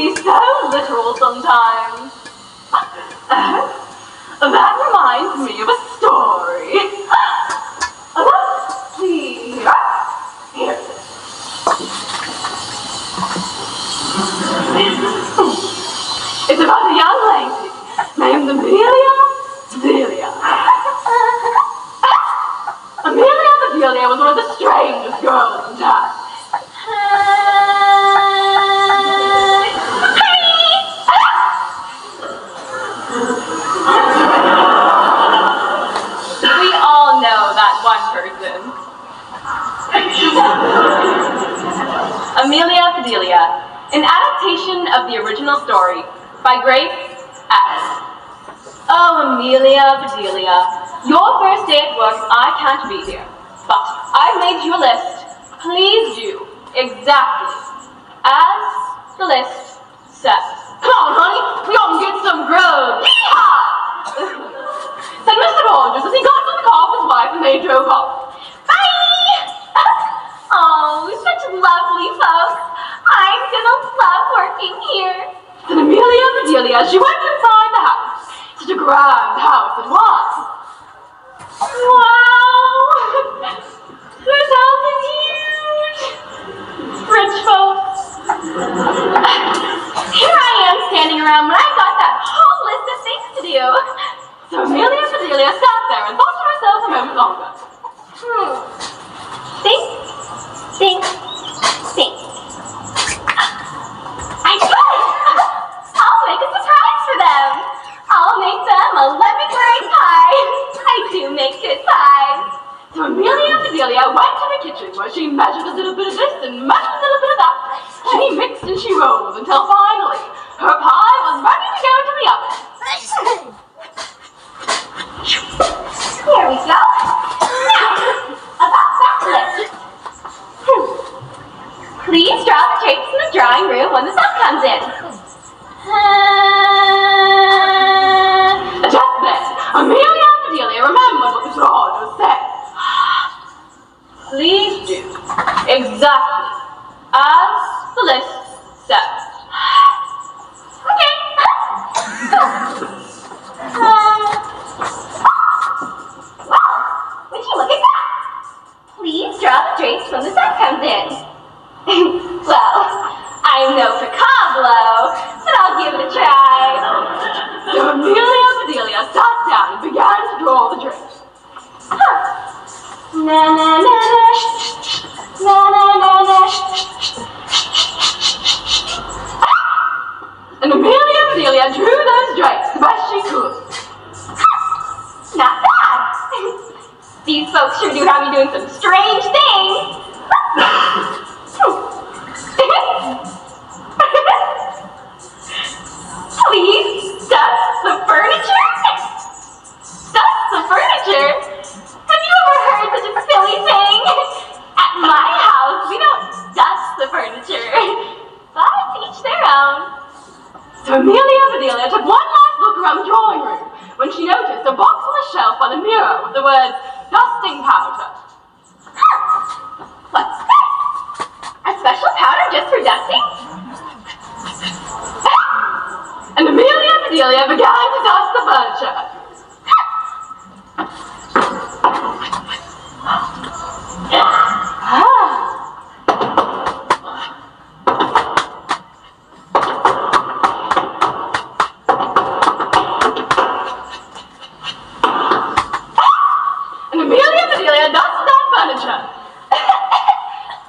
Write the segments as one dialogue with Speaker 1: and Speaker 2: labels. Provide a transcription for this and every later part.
Speaker 1: be so literal sometimes. That reminds me of a story. Let's see. Here it is. It's about a young lady named Amelia. Amelia Bedelia was one of the strangest girls in town. We all know that one person. Amelia Bedelia, an adaptation of the original story by Grace S. Oh, Amelia Bedelia, your first day at work, I can't be here. But I've made you a list. Please do exactly as the list says. Come on, honey, we gotta get some grub. Yeehaw! Said Mr. Rogers as he got into the car with his wife and they drove off. Bye! Oh, such lovely folks. I'm gonna love working here. Then Amelia Bedelia, she went inside the house. Such a grand house it was. Wow! This house is huge. Rich folks. Here I am standing around when I've got that whole list of things to do. So Amelia Bedelia sat there and thought to herself a moment longer. Think. I got it! I'll make a surprise for them. I'll make them a lemon meringue pie. I do make good pies. So Amelia Bedelia went to the kitchen where she measured a little bit of this and measured a little bit of that. She mixed and she rolled until finally her pie was ready to go into the oven. Here we go. Now, about that list. Please draw the drapes in the drawing room when the sun comes in. Just then, Amelia Bedelia remembered what the drawers said. Please do exactly as the list says. Okay. Wow, would you look at that? Please draw the drapes when the sun comes in. Well, I'm no Picablo, but I'll give it a try. So Amelia Bedelia sat down and began to draw the drapes. Na na na na, na na na na. And Amelia Bedelia drew those drapes the best she could. Not bad. These folks sure do have me doing some strange things. Please, dust the furniture? Dust the furniture? Have you ever heard such a silly thing? At my house, we don't dust the furniture. But to each their own. So Amelia Bedelia took one last look around the drawing room when she noticed a box on the shelf by the mirror with the words, dusting powder. What's this? A special powder just for dusting? And Amelia Bedelia began to dust the furniture. And Amelia Bedelia dusted that furniture.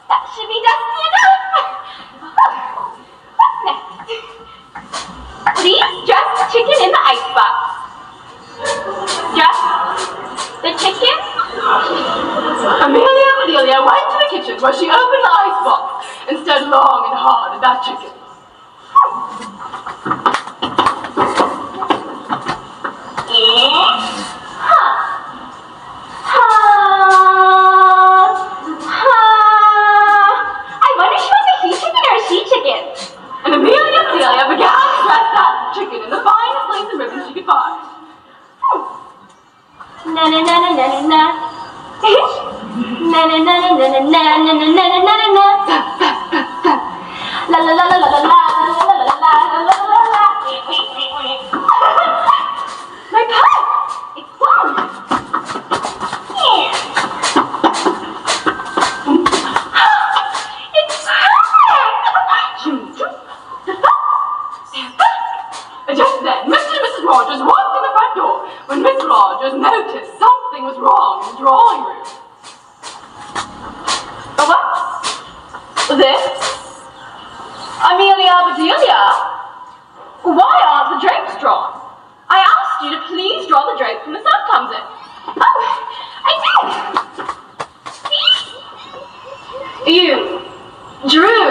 Speaker 1: That should be dusty enough. What's next? Please dress the chicken in the icebox. Dress the chicken? Amelia Bedelia went to the kitchen where she opened the icebox and stared long and hard at that chicken. I wonder if she wants a he chicken or a she chicken. And Amelia Bedelia began to dress that chicken in the finest lace and ribbons she could find. Na na na na na na na. Na na na na na na na na na na na na. La la la la la la la la la la la. You drew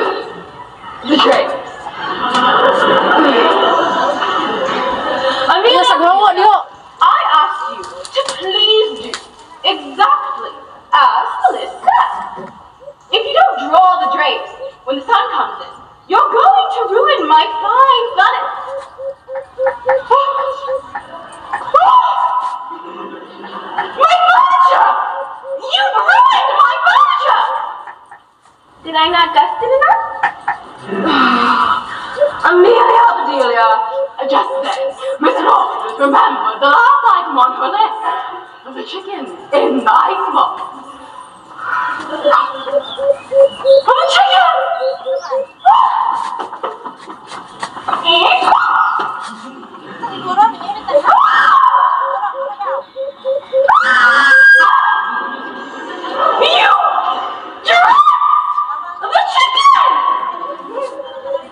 Speaker 1: the drapes. Amelia, I asked you to please do exactly as the list said. If you don't draw the drapes when the sun comes in, you're going to ruin my fine bonnet. My furniture! You've ruined my furniture! Did I not dust it enough? Amelia, Bedelia, just then, Miss Rogers remembered the last item on her list, the chicken in the icebox. The chicken! You dropped the chicken!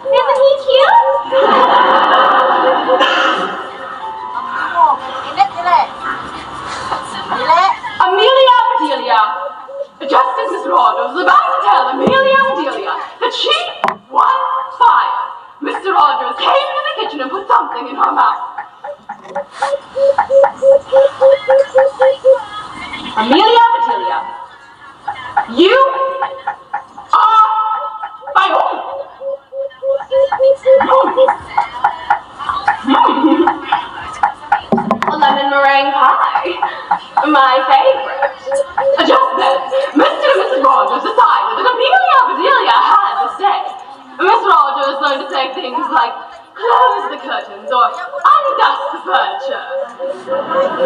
Speaker 1: Isn't he cute? Amelia Bedelia, just as Miss Rogers was about to tell Amelia Bedelia that she was fired, Mr. Rogers came into the kitchen and put something in her mouth. Amelia Bedelia, you are fired. A lemon meringue pie, my favorite. Just then, Mr. and Mrs. Rogers decided that Amelia Bedelia had to stay. Miss Rogers learned to say things like, close the curtains or undust the furniture.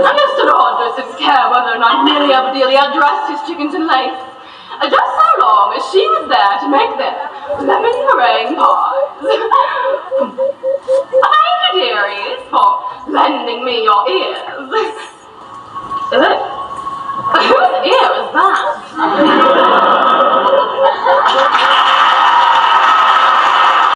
Speaker 1: And Mr. Rogers didn't care whether or not Amelia Bedelia dressed his chickens in lace, just so long as she was there to make them lemon meringue pies. Thank you, dearies, for lending me your ears.